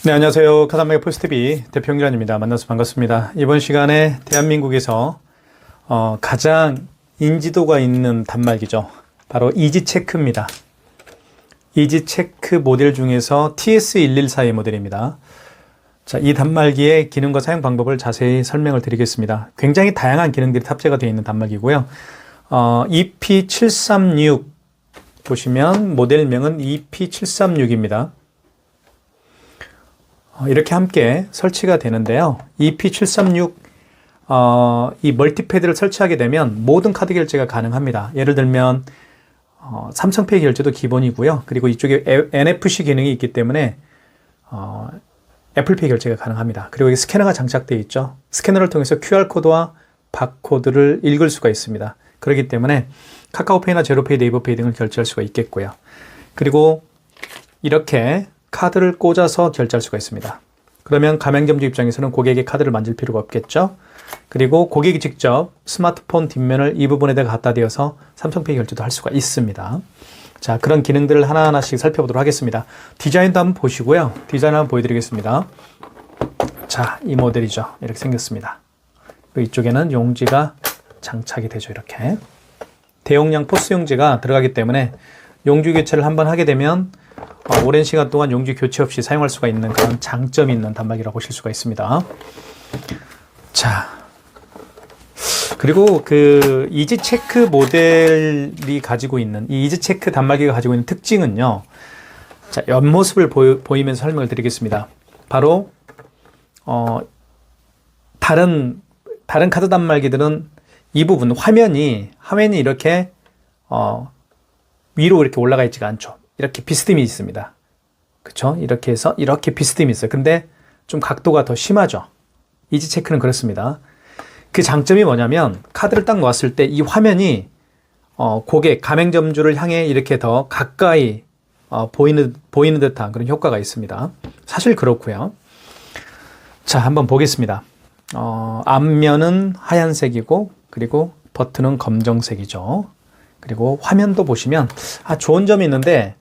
네, 안녕하세요. 카드한마켓 포스트비 대표 홍기란입니다. 만나서 반갑습니다. 이번 시간에 대한민국에서 가장 인지도가 있는 단말기죠. 바로 이지체크입니다. 이지체크 모델 중에서 TS114의 모델입니다. 자, 이 단말기의 기능과 사용 방법을 자세히 설명을 드리겠습니다. 굉장히 다양한 기능들이 탑재가 되어 있는 단말기고요. EP736 보시면 모델명은 EP736입니다. 이렇게 함께 설치가 되는데요. EP736 이 멀티패드를 설치하게 되면 모든 카드 결제가 가능합니다. 예를 들면 삼성페이 결제도 기본이고요. 그리고 이쪽에 NFC 기능이 있기 때문에 애플페이 결제가 가능합니다. 그리고 여기 스캐너가 장착되어 있죠. 스캐너를 통해서 QR코드와 바코드를 읽을 수가 있습니다. 그렇기 때문에 카카오페이나 제로페이, 네이버페이 등을 결제할 수가 있겠고요. 그리고 이렇게 카드를 꽂아서 결제할 수가 있습니다. 그러면 가맹점주 입장에서는 고객의 카드를 만질 필요가 없겠죠. 그리고 고객이 직접 스마트폰 뒷면을 이 부분에다가 갖다 대어서 삼성페이 결제도 할 수가 있습니다. 자, 그런 기능들을 하나하나씩 살펴보도록 하겠습니다. 디자인도 한번 보시고요. 디자인 한번 보여드리겠습니다. 자, 이 모델이죠. 이렇게 생겼습니다. 그리고 이쪽에는 용지가 장착이 되죠. 이렇게 대용량 포스 용지가 들어가기 때문에 용지 교체를 한번 하게 되면 오랜 시간 동안 용지 교체 없이 사용할 수가 있는 그런 장점이 있는 단말기라고 보실 수가 있습니다. 자, 그리고 그 이지체크 모델이 가지고 있는 이 이지체크 단말기가 가지고 있는 특징은요. 자, 옆모습을 보이면서 설명을 드리겠습니다. 바로 다른 카드 단말기들은 이 부분 화면이 이렇게 위로 이렇게 올라가 있지가 않죠. 이렇게 비스듬히 있습니다. 그쵸? 이렇게 해서 이렇게 비스듬히 있어요. 근데 좀 각도가 더 심하죠. 이지체크는 그렇습니다. 그 장점이 뭐냐면 카드를 딱 놓았을 때 이 화면이 고객, 가맹점주를 향해 이렇게 더 가까이 보이는 듯한 그런 효과가 있습니다. 사실 그렇고요. 자, 한번 보겠습니다. 앞면은 하얀색이고 그리고 버튼은 검정색이죠. 그리고 화면도 보시면 좋은 점이 있는데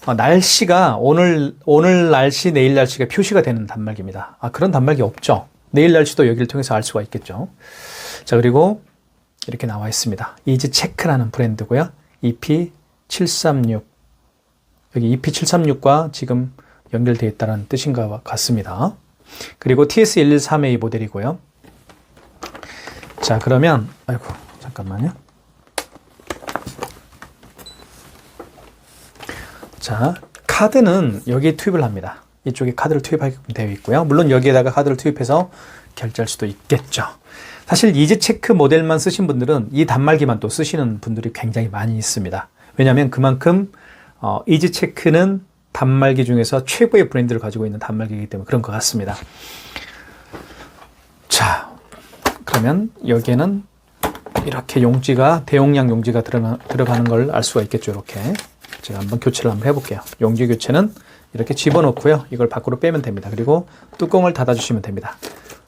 날씨가 오늘 날씨, 내일 날씨가 표시가 되는 단말기입니다. 그런 단말기 없죠. 내일 날씨도 여기를 통해서 알 수가 있겠죠. 자, 그리고 이렇게 나와 있습니다. 이지체크라는 브랜드고요. EP736 여기 EP736과 지금 연결되어 있다는 뜻인 것 같습니다. 그리고 TS113A 모델이고요. 자, 그러면 아이고 잠깐만요. 자, 카드는 여기에 투입을 합니다. 이쪽에 카드를 투입하게 되어 있고요. 물론 여기에다가 카드를 투입해서 결제할 수도 있겠죠. 사실 이지체크 모델만 쓰신 분들은 이 단말기만 또 쓰시는 분들이 굉장히 많이 있습니다. 왜냐하면 그만큼 이지체크는 단말기 중에서 최고의 브랜드를 가지고 있는 단말기이기 때문에 그런 것 같습니다. 자, 그러면 여기에는 이렇게 용지가 대용량 용지가 들어가는 걸 알 수가 있겠죠. 이렇게 제가 한번 교체를 한번 해볼게요. 용지 교체는 이렇게 집어넣고요. 이걸 밖으로 빼면 됩니다. 그리고 뚜껑을 닫아주시면 됩니다.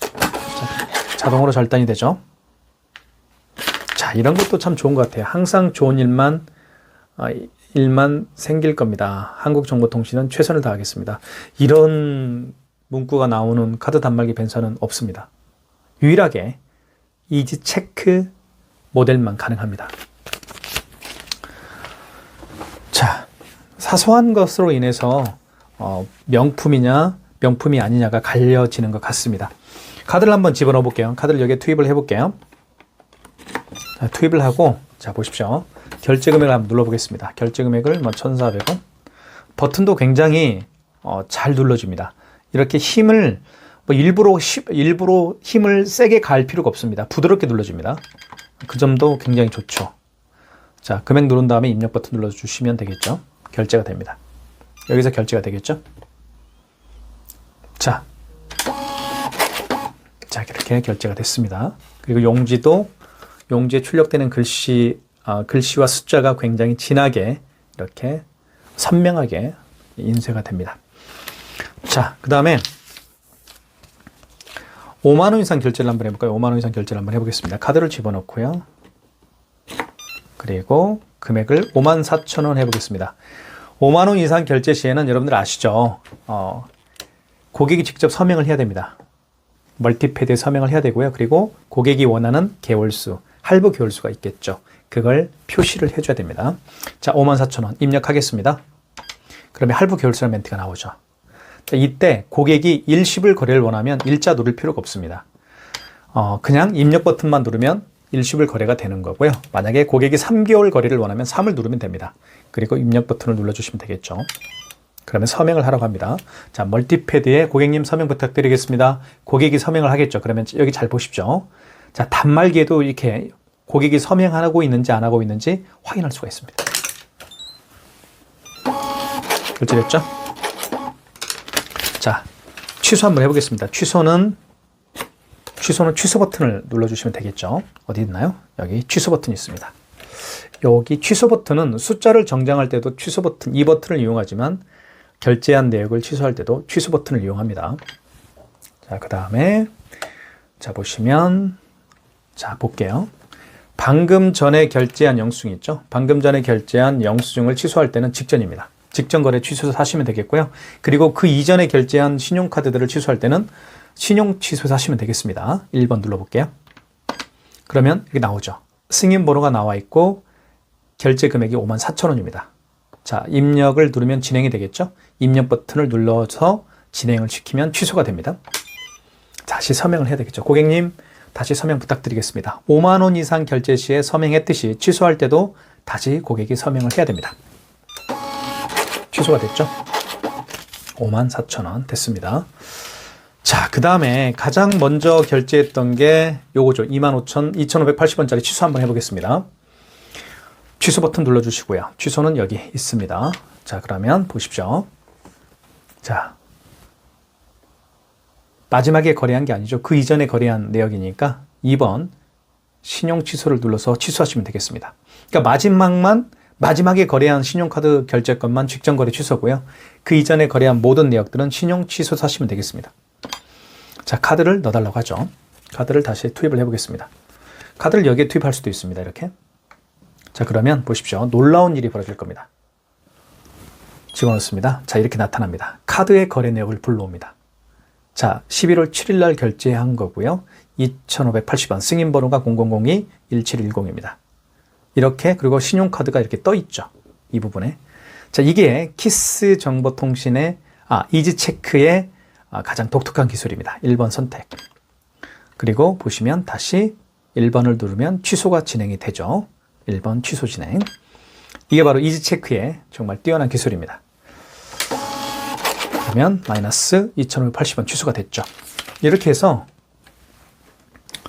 자, 자동으로 절단이 되죠. 자, 이런 것도 참 좋은 것 같아요. 항상 좋은 일만 생길 겁니다. 한국정보통신은 최선을 다하겠습니다. 이런 문구가 나오는 카드 단말기 벤서는 없습니다. 유일하게 이지체크 모델만 가능합니다. 자, 사소한 것으로 인해서 명품이냐 명품이 아니냐가 갈려지는 것 같습니다. 카드를 한번 집어넣어 볼게요. 카드를 여기에 투입을 해 볼게요. 자, 투입을 하고 자, 보십시오. 결제 금액을 한번 눌러 보겠습니다. 결제 금액을 1,400원. 버튼도 굉장히 잘 눌러줍니다. 이렇게 힘을 일부러 힘을 세게 가할 필요가 없습니다. 부드럽게 눌러줍니다. 그 점도 굉장히 좋죠. 자, 금액 누른 다음에 입력 버튼 눌러주시면 되겠죠. 결제가 됩니다. 여기서 결제가 되겠죠. 자, 이렇게 결제가 됐습니다. 그리고 용지에 출력되는 글씨와 숫자가 굉장히 진하게 이렇게 선명하게 인쇄가 됩니다. 자, 그 다음에 5만 원 이상 결제를 한번 해볼까요? 5만 원 이상 결제를 한번 해보겠습니다. 카드를 집어넣고요. 그리고 금액을 54,000원 해보겠습니다. 5만 원 이상 결제 시에는 여러분들 아시죠? 고객이 직접 서명을 해야 됩니다. 멀티패드에 서명을 해야 되고요. 그리고 고객이 원하는 개월수, 할부 개월수가 있겠죠. 그걸 표시를 해줘야 됩니다. 자, 54,000원 입력하겠습니다. 그러면 할부 개월수라는 멘트가 나오죠. 자, 이때 고객이 일시불 거래를 원하면 일자 누를 필요가 없습니다. 그냥 입력 버튼만 누르면 일시불 거래가 되는 거고요. 만약에 고객이 3개월 거래를 원하면 3을 누르면 됩니다. 그리고 입력 버튼을 눌러주시면 되겠죠. 그러면 서명을 하라고 합니다. 자, 멀티패드에 고객님 서명 부탁드리겠습니다. 고객이 서명을 하겠죠. 그러면 여기 잘 보십시오. 자, 단말기에도 이렇게 고객이 서명하고 있는지 안 하고 있는지 확인할 수가 있습니다. 결제됐죠? 자, 취소 한번 해보겠습니다. 취소는 취소 버튼을 눌러주시면 되겠죠. 어디 있나요? 여기 취소 버튼이 있습니다. 여기 취소 버튼은 숫자를 정정할 때도 취소 버튼, 이 버튼을 이용하지만 결제한 내역을 취소할 때도 취소 버튼을 이용합니다. 자, 그 다음에 자, 보시면 자, 볼게요. 방금 전에 결제한 영수증 있죠? 방금 전에 결제한 영수증을 취소할 때는 직전입니다. 직전 거래 취소해서 하시면 되겠고요. 그리고 그 이전에 결제한 신용카드들을 취소할 때는 신용 취소해서 하시면 되겠습니다. 1번 눌러볼게요. 그러면 이렇게 나오죠. 승인 번호가 나와 있고 결제 금액이 54,000원입니다. 자, 입력을 누르면 진행이 되겠죠? 입력 버튼을 눌러서 진행을 시키면 취소가 됩니다. 다시 서명을 해야 되겠죠. 고객님, 다시 서명 부탁드리겠습니다. 5만 원 이상 결제 시에 서명했듯이 취소할 때도 다시 고객이 서명을 해야 됩니다. 취소가 됐죠? 54,000원 됐습니다. 자, 그 다음에 가장 먼저 결제했던 게 요거죠. 25,580원짜리 취소 한번 해보겠습니다. 취소 버튼 눌러주시고요. 취소는 여기 있습니다. 자, 그러면 보십시오. 자, 마지막에 거래한 게 아니죠. 그 이전에 거래한 내역이니까 2번 신용 취소를 눌러서 취소하시면 되겠습니다. 그러니까 마지막에 거래한 신용카드 결제건만 직전 거래 취소고요. 그 이전에 거래한 모든 내역들은 신용 취소해서 하시면 되겠습니다. 자, 카드를 넣어달라고 하죠. 카드를 다시 투입을 해보겠습니다. 카드를 여기에 투입할 수도 있습니다. 이렇게. 자, 그러면 보십시오. 놀라운 일이 벌어질 겁니다. 집어넣습니다. 자, 이렇게 나타납니다. 카드의 거래 내역을 불러옵니다. 자, 11월 7일 날 결제한 거고요. 2,580원, 승인 번호가 0002-1710입니다. 이렇게, 그리고 신용카드가 이렇게 떠 있죠. 이 부분에. 자, 이게 키스정보통신의, 이지체크의 가장 독특한 기술입니다. 1번 선택. 그리고 보시면 다시 1번을 누르면 취소가 진행이 되죠. 1번 취소 진행. 이게 바로 이지체크의 정말 뛰어난 기술입니다. 그러면 마이너스 2,580원 취소가 됐죠. 이렇게 해서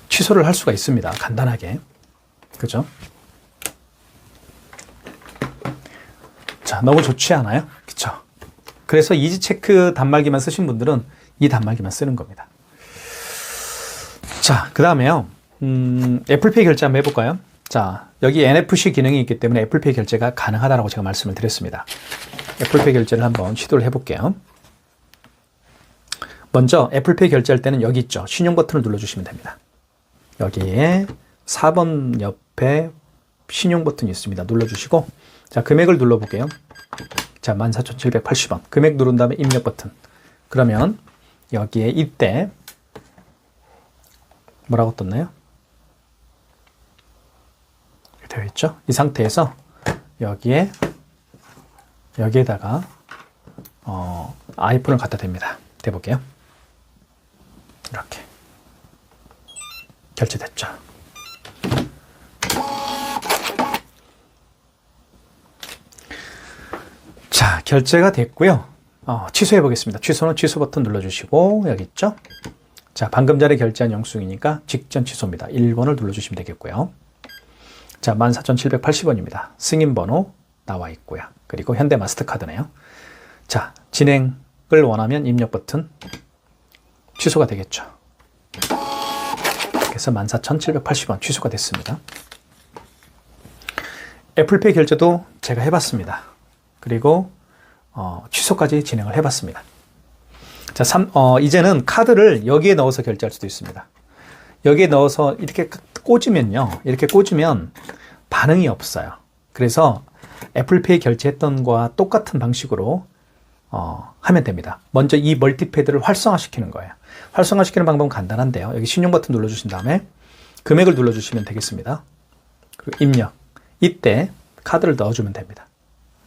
취소를 할 수가 있습니다. 간단하게. 그죠? 자, 너무 좋지 않아요? 그쵸? 그래서 이지체크 단말기만 쓰신 분들은 이 단말기만 쓰는 겁니다. 자, 그 다음에요. 애플페이 결제 한번 해볼까요? 자, 여기 NFC 기능이 있기 때문에 애플페이 결제가 가능하다고 제가 말씀을 드렸습니다. 애플페이 결제를 한번 시도를 해볼게요. 먼저 애플페이 결제할 때는 여기 있죠. 신용 버튼을 눌러주시면 됩니다. 여기에 4번 옆에 신용 버튼이 있습니다. 눌러주시고, 자, 금액을 눌러볼게요. 자, 14,780원. 금액 누른 다음에 입력 버튼. 그러면 여기에 이때 뭐라고 떴나요? 이렇게 되어 있죠. 이 상태에서 여기에다가 아이폰을 갖다 댑니다. 대볼게요. 이렇게 결제됐죠. 자, 결제가 됐고요. 취소해 보겠습니다. 취소는 취소 버튼 눌러주시고 여기 있죠. 자, 방금 전에 결제한 영수증이니까 직전 취소입니다. 1번을 눌러주시면 되겠고요. 자, 14,780원입니다. 승인 번호 나와 있고요. 그리고 현대 마스터카드네요. 자, 진행을 원하면 입력 버튼 취소가 되겠죠. 그래서 14,780원 취소가 됐습니다. 애플페이 결제도 제가 해봤습니다. 그리고 취소까지 진행을 해봤습니다. 자, 이제는 카드를 여기에 넣어서 결제할 수도 있습니다. 여기에 넣어서 이렇게 꽂으면 반응이 없어요. 그래서 애플페이 결제했던 거와 똑같은 방식으로 하면 됩니다. 먼저 이 멀티패드를 활성화시키는 거예요. 활성화시키는 방법은 간단한데요. 여기 신용 버튼 눌러주신 다음에 금액을 눌러주시면 되겠습니다. 그리고 입력. 이때 카드를 넣어주면 됩니다.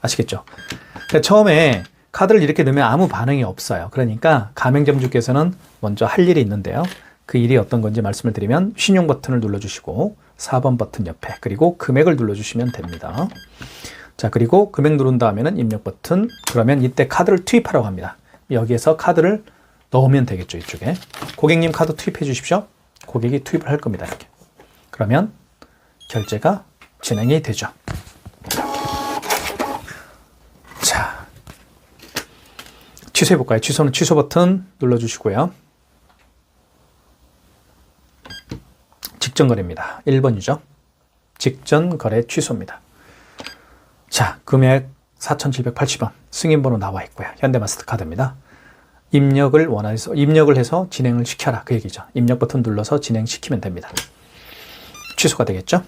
아시겠죠? 그러니까 처음에 카드를 이렇게 넣으면 아무 반응이 없어요. 그러니까 가맹점주께서는 먼저 할 일이 있는데요. 그 일이 어떤 건지 말씀을 드리면 신용 버튼을 눌러주시고 4번 버튼 옆에 그리고 금액을 눌러주시면 됩니다. 자, 그리고 금액 누른 다음에는 입력 버튼. 그러면 이때 카드를 투입하라고 합니다. 여기에서 카드를 넣으면 되겠죠. 이쪽에 고객님 카드 투입해 주십시오. 고객이 투입을 할 겁니다. 이렇게. 그러면 결제가 진행이 되죠. 자, 취소해 볼까요? 취소는 취소 버튼 눌러주시고요. 직전 거래입니다. 1번이죠. 직전 거래 취소입니다. 자, 금액 4,780원. 승인번호 나와 있고요. 현대마스터카드입니다. 입력을 해서 진행을 시켜라. 그 얘기죠. 입력 버튼 눌러서 진행시키면 됩니다. 취소가 되겠죠?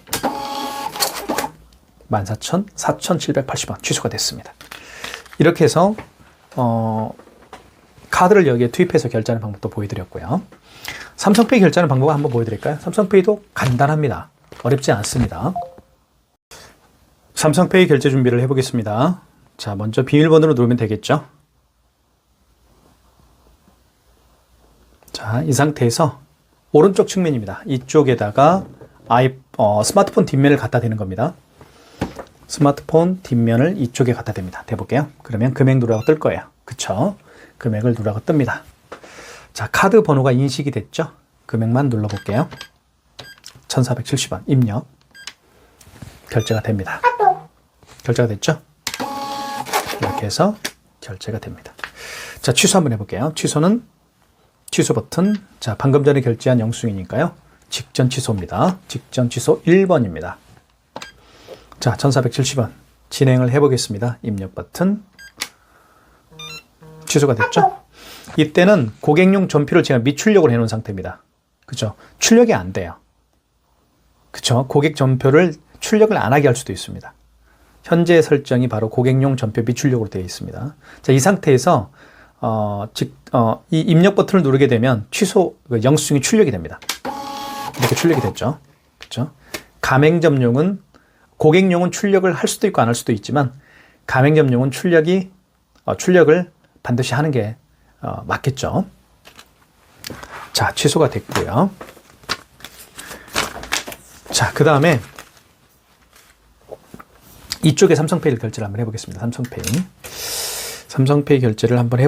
4,780원 취소가 됐습니다. 이렇게 해서 카드를 여기에 투입해서 결제하는 방법도 보여드렸고요. 삼성페이 결제하는 방법을 한번 보여드릴까요? 삼성페이도 간단합니다. 어렵지 않습니다. 삼성페이 결제 준비를 해보겠습니다. 자, 먼저 비밀번호로 누르면 되겠죠? 자, 이 상태에서 오른쪽 측면입니다. 이쪽에다가 스마트폰 뒷면을 갖다 대는 겁니다. 스마트폰 뒷면을 이쪽에 갖다 댑니다. 대볼게요. 그러면 금액 누르라고 뜰 거예요. 그쵸? 금액을 누르라고 뜹니다. 자, 카드 번호가 인식이 됐죠? 금액만 눌러볼게요. 1,470원 입력. 결제가 됩니다. 결제가 됐죠? 이렇게 해서 결제가 됩니다. 자, 취소 한번 해볼게요. 취소는 취소 버튼. 자, 방금 전에 결제한 영수증이니까요. 직전 취소입니다. 직전 취소 1번입니다. 자, 1,470원 진행을 해보겠습니다. 입력 버튼. 취소가 됐죠? 이때는 고객용 전표를 제가 미출력을 해놓은 상태입니다. 그죠? 출력이 안 돼요. 그쵸? 고객 전표를 출력을 안 하게 할 수도 있습니다. 현재 설정이 바로 고객용 전표 미출력으로 되어 있습니다. 자, 이 상태에서 이 입력 버튼을 누르게 되면 영수증이 출력이 됩니다. 이렇게 출력이 됐죠. 그렇죠? 가맹점용은 고객용은 출력을 할 수도 있고 안 할 수도 있지만 가맹점용은 출력을 반드시 하는 게 맞겠죠. 자, 취소가 됐고요. 자, 그 다음에 이쪽에 삼성페이를 결제를 한번 해보겠습니다. 삼성페이 결제를 한번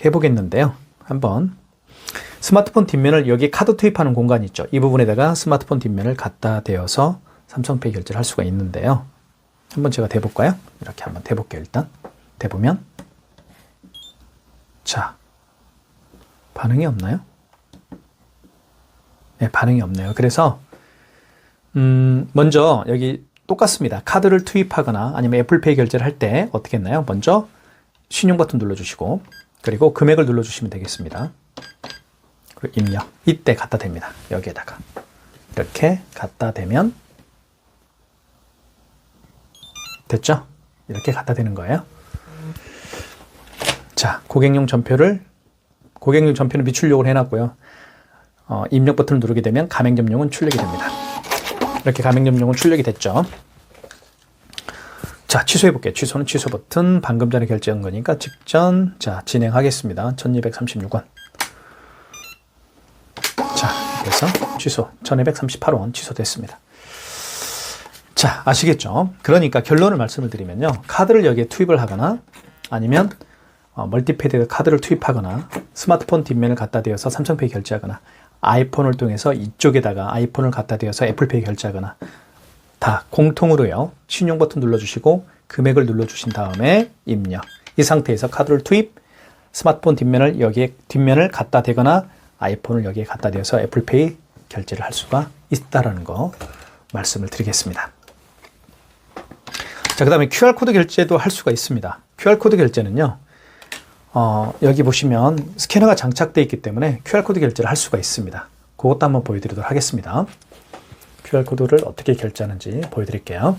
해보겠는데요. 한번 스마트폰 뒷면을 여기 카드 투입하는 공간이 있죠. 이 부분에다가 스마트폰 뒷면을 갖다 대어서 삼성페이 결제를 할 수가 있는데요. 한번 제가 대볼까요? 이렇게 한번 대볼게요. 일단 대보면 자, 반응이 없나요? 네, 반응이 없네요. 그래서 먼저 여기 똑같습니다. 카드를 투입하거나 아니면 애플페이 결제를 할 때 어떻게 했나요? 먼저 신용 버튼 눌러주시고 그리고 금액을 눌러주시면 되겠습니다. 그리고 입력. 이때 갖다 댑니다. 여기에다가 이렇게 갖다 대면 됐죠? 이렇게 갖다 대는 거예요. 자, 고객용 전표는 미출력을 해놨고요. 입력 버튼을 누르게 되면 가맹점용은 출력이 됩니다. 이렇게 가맹점용은 출력이 됐죠. 자, 취소해 볼게요. 취소는 취소 버튼. 방금 전에 결제한 거니까 직전. 자, 진행하겠습니다. 1,236원. 자, 그래서 취소. 1,238원 취소됐습니다. 자, 아시겠죠? 그러니까 결론을 말씀을 드리면요. 카드를 여기에 투입을 하거나 아니면 멀티패드에 카드를 투입하거나 스마트폰 뒷면을 갖다 대어서 삼성페이 결제하거나 아이폰을 통해서 이쪽에다가 아이폰을 갖다 대어서 애플페이 결제하거나 다 공통으로요. 신용 버튼 눌러주시고 금액을 눌러주신 다음에 입력. 이 상태에서 카드를 투입, 스마트폰 뒷면을 갖다 대거나 아이폰을 여기에 갖다 대어서 애플페이 결제를 할 수가 있다라는 거 말씀을 드리겠습니다. 자, 그 다음에 QR코드 결제도 할 수가 있습니다. QR코드 결제는요. 여기 보시면 스캐너가 장착되어 있기 때문에 QR코드 결제를 할 수가 있습니다. 그것도 한번 보여드리도록 하겠습니다. QR코드를 어떻게 결제하는지 보여드릴게요.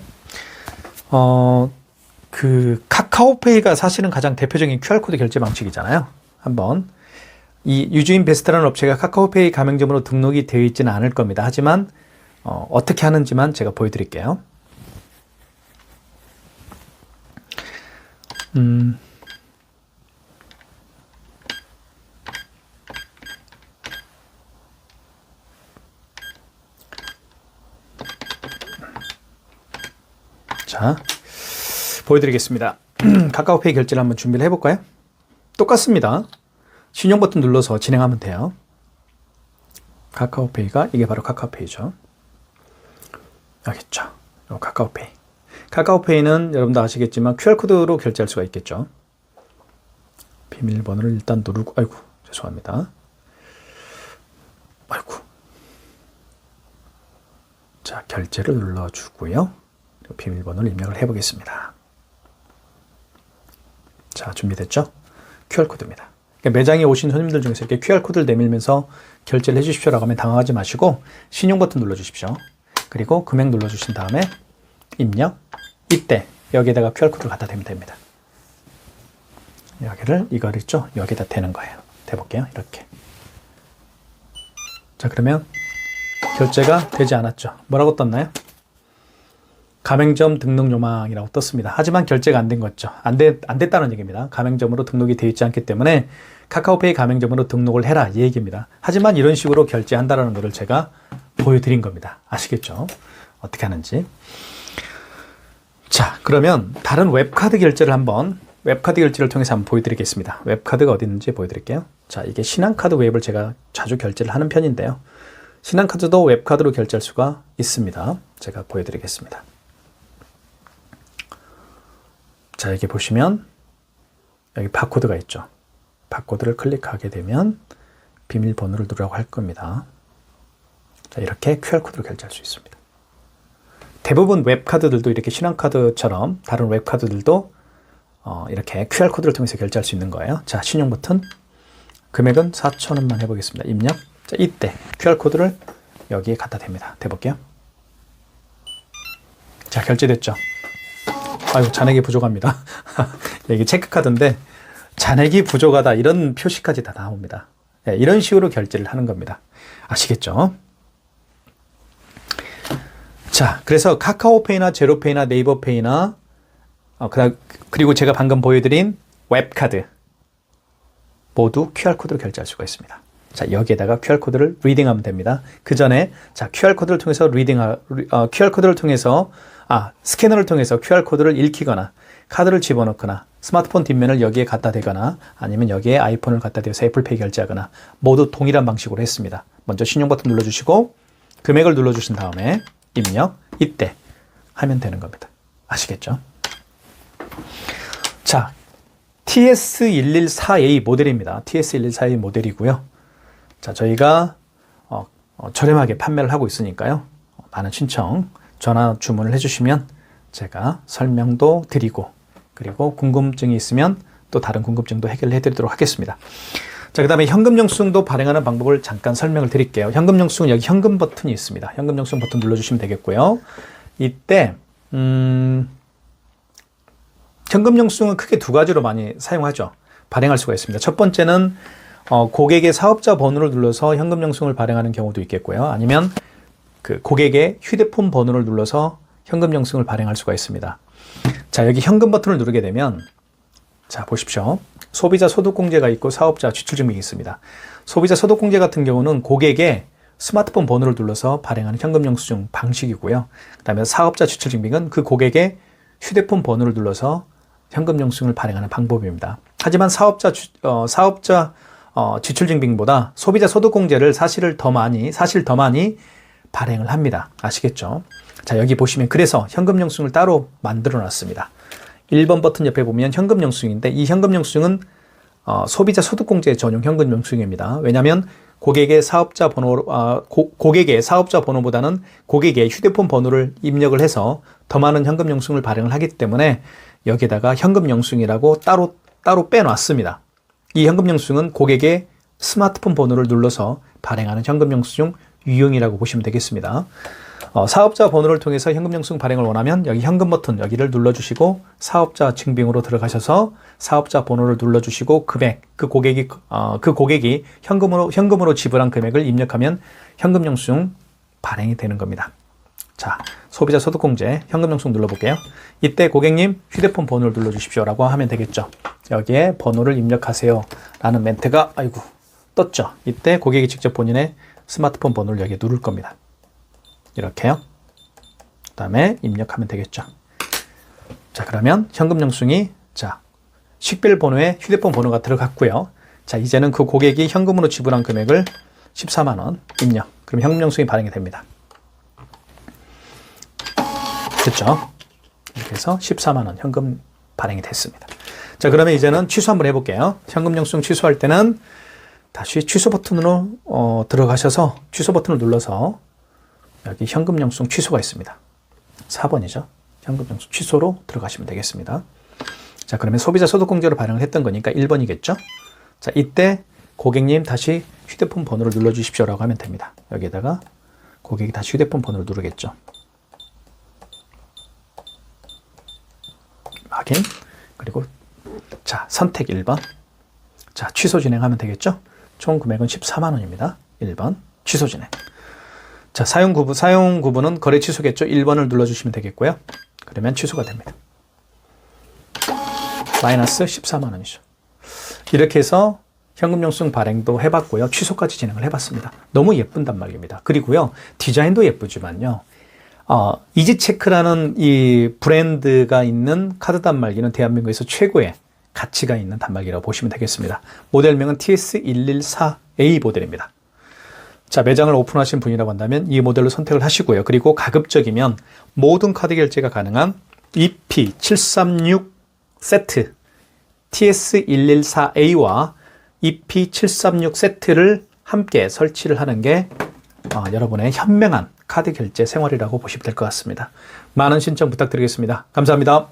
그 카카오페이가 사실은 가장 대표적인 QR코드 결제 방식이잖아요. 한번 이 유즈인베스트라는 업체가 카카오페이 가맹점으로 등록이 되어 있지는 않을 겁니다. 하지만 어떻게 하는지만 제가 보여드릴게요. 자, 보여드리겠습니다. 카카오페이 결제를 한번 준비를 해볼까요? 똑같습니다. 신용 버튼 눌러서 진행하면 돼요. 카카오페이가 이게 바로 카카오페이죠. 여기 있죠. 카카오페이. 카카오페이는 여러분도 아시겠지만 QR코드로 결제할 수가 있겠죠. 비밀번호를 일단 누르고, 아이고, 죄송합니다. 아이고. 자, 결제를 눌러주고요. 비밀번호를 입력을 해보겠습니다. 자, 준비됐죠? QR코드입니다. 그러니까 매장에 오신 손님들 중에서 이렇게 QR코드를 내밀면서 결제를 해주십시오라고 하면 당황하지 마시고 신용 버튼 눌러주십시오. 그리고 금액 눌러주신 다음에 입력. 이때 여기에다가 QR코드를 갖다 대면 됩니다. 이걸 있죠? 여기다 대는 거예요. 대볼게요. 이렇게. 자, 그러면 결제가 되지 않았죠. 뭐라고 떴나요? 가맹점 등록 요망이라고 떴습니다. 하지만 결제가 안 된 거죠. 안 됐다는 얘기입니다. 가맹점으로 등록이 되어 있지 않기 때문에 카카오페이 가맹점으로 등록을 해라 이 얘기입니다. 하지만 이런 식으로 결제한다라는 것을 제가 보여드린 겁니다. 아시겠죠? 어떻게 하는지. 자, 그러면 다른 웹카드 결제를 웹카드 결제를 통해서 한번 보여드리겠습니다. 웹카드가 어디 있는지 보여드릴게요. 자, 이게 신한카드 웹을 제가 자주 결제를 하는 편인데요. 신한카드도 웹카드로 결제할 수가 있습니다. 제가 보여드리겠습니다. 자, 여기 보시면 여기 바코드가 있죠. 바코드를 클릭하게 되면 비밀번호를 누르라고 할 겁니다. 자, 이렇게 QR코드로 결제할 수 있습니다. 대부분 웹카드들도 이렇게 신한카드처럼 다른 웹카드들도 이렇게 QR코드를 통해서 결제할 수 있는 거예요. 자, 신용 버튼. 금액은 4,000원만 해보겠습니다. 입력. 자, 이때 QR코드를 여기에 갖다 댑니다. 대볼게요. 자, 결제됐죠. 아유, 잔액이 부족합니다. 이게 체크카드인데 잔액이 부족하다 이런 표시까지 다 나옵니다. 네, 이런 식으로 결제를 하는 겁니다. 아시겠죠? 자, 그래서 카카오페이나 제로페이나 네이버페이나 그리고 제가 방금 보여드린 웹카드 모두 QR코드로 결제할 수가 있습니다. 자, 여기에다가 QR코드를 리딩하면 됩니다. 그 전에 자, QR코드를 통해서 스캐너를 통해서 QR코드를 읽히거나 카드를 집어넣거나 스마트폰 뒷면을 여기에 갖다 대거나 아니면 여기에 아이폰을 갖다 대서 애플페이 결제하거나 모두 동일한 방식으로 했습니다. 먼저 신용 버튼 눌러주시고 금액을 눌러주신 다음에 입력. 이때 하면 되는 겁니다. 아시겠죠? 자, TS114A 모델입니다. TS114A 모델이고요. 자, 저희가 저렴하게 판매를 하고 있으니까요. 많은 신청, 전화 주문을 해주시면 제가 설명도 드리고 그리고 궁금증이 있으면 또 다른 궁금증도 해결해 드리도록 하겠습니다. 자, 그 다음에 현금 영수증도 발행하는 방법을 잠깐 설명을 드릴게요. 현금 영수증은 여기 현금 버튼이 있습니다. 현금 영수증 버튼 눌러주시면 되겠고요. 이때 현금 영수증은 크게 두 가지로 많이 사용하죠. 발행할 수가 있습니다. 첫 번째는 고객의 사업자 번호를 눌러서 현금 영수증을 발행하는 경우도 있겠고요. 아니면 그 고객의 휴대폰 번호를 눌러서 현금 영수증을 발행할 수가 있습니다. 자, 여기 현금 버튼을 누르게 되면 자, 보십시오. 소비자 소득공제가 있고 사업자 지출증명이 있습니다. 소비자 소득공제 같은 경우는 고객의 스마트폰 번호를 눌러서 발행하는 현금 영수증 방식이고요. 그 다음에 사업자 지출증명은 그 고객의 휴대폰 번호를 눌러서 현금 영수증을 발행하는 방법입니다. 하지만 사업자 지출증빙보다 소비자 소득공제를 사실 더 많이 발행을 합니다. 아시겠죠? 자, 여기 보시면 그래서 현금 영수증을 따로 만들어 놨습니다. 1번 버튼 옆에 보면 현금 영수증인데 이 현금 영수증은 소비자 소득공제 전용 현금 영수증입니다. 왜냐하면 고객의 사업자 번호보다는 고객의 휴대폰 번호를 입력을 해서 더 많은 현금 영수증을 발행을 하기 때문에 여기에다가 현금 영수증이라고 따로 빼놨습니다. 이 현금 영수증은 고객의 스마트폰 번호를 눌러서 발행하는 현금 영수증 유형이라고 보시면 되겠습니다. 사업자 번호를 통해서 현금 영수증 발행을 원하면 여기 현금 버튼 여기를 눌러주시고 사업자 증빙으로 들어가셔서 사업자 번호를 눌러주시고 금액 그 고객이 현금으로 지불한 금액을 입력하면 현금 영수증 발행이 되는 겁니다. 자, 소비자 소득공제 현금 영수증 눌러볼게요. 이때 고객님 휴대폰 번호를 눌러주십시오라고 하면 되겠죠. 여기에 번호를 입력하세요 라는 멘트가 떴죠. 이때 고객이 직접 본인의 스마트폰 번호를 여기에 누를 겁니다. 이렇게요. 그 다음에 입력하면 되겠죠. 자, 그러면 현금 영수증이 식별 번호에 휴대폰 번호가 들어갔고요. 자, 이제는 그 고객이 현금으로 지불한 금액을 14만 원 입력. 그럼 현금 영수증이 발행이 됩니다. 됐죠? 이렇게 해서 14만 원 현금 발행이 됐습니다. 자, 그러면 이제는 취소 한번 해볼게요. 현금 영수증 취소할 때는 다시 취소 버튼으로 들어가셔서 취소 버튼을 눌러서 여기 현금 영수증 취소가 있습니다. 4번이죠. 현금 영수증 취소로 들어가시면 되겠습니다. 자, 그러면 소비자 소득공제로 발행을 했던 거니까 1번이겠죠. 자, 이때 고객님 다시 휴대폰 번호를 눌러주십시오라고 하면 됩니다. 여기에다가 고객이 다시 휴대폰 번호를 누르겠죠. 확인. 그리고 자, 선택 1번. 자, 취소 진행하면 되겠죠. 총 금액은 14만 원입니다. 1번 취소 진행. 자, 사용 구분은 거래 취소겠죠. 1번을 눌러주시면 되겠고요. 그러면 취소가 됩니다. 마이너스 14만 원이죠. 이렇게 해서 현금 영수증 발행도 해봤고요. 취소까지 진행을 해봤습니다. 너무 예쁜 단말기입니다. 그리고요, 디자인도 예쁘지만요. 이지체크라는 이 브랜드가 있는 카드 단말기는 대한민국에서 최고의 가치가 있는 단말기라고 보시면 되겠습니다. 모델명은 TS114A 모델입니다. 자, 매장을 오픈하신 분이라고 한다면 이 모델로 선택을 하시고요. 그리고 가급적이면 모든 카드 결제가 가능한 EP736 세트 TS114A와 EP736 세트를 함께 설치를 하는 게 여러분의 현명한 카드 결제 생활이라고 보시면 될 것 같습니다. 많은 신청 부탁드리겠습니다. 감사합니다.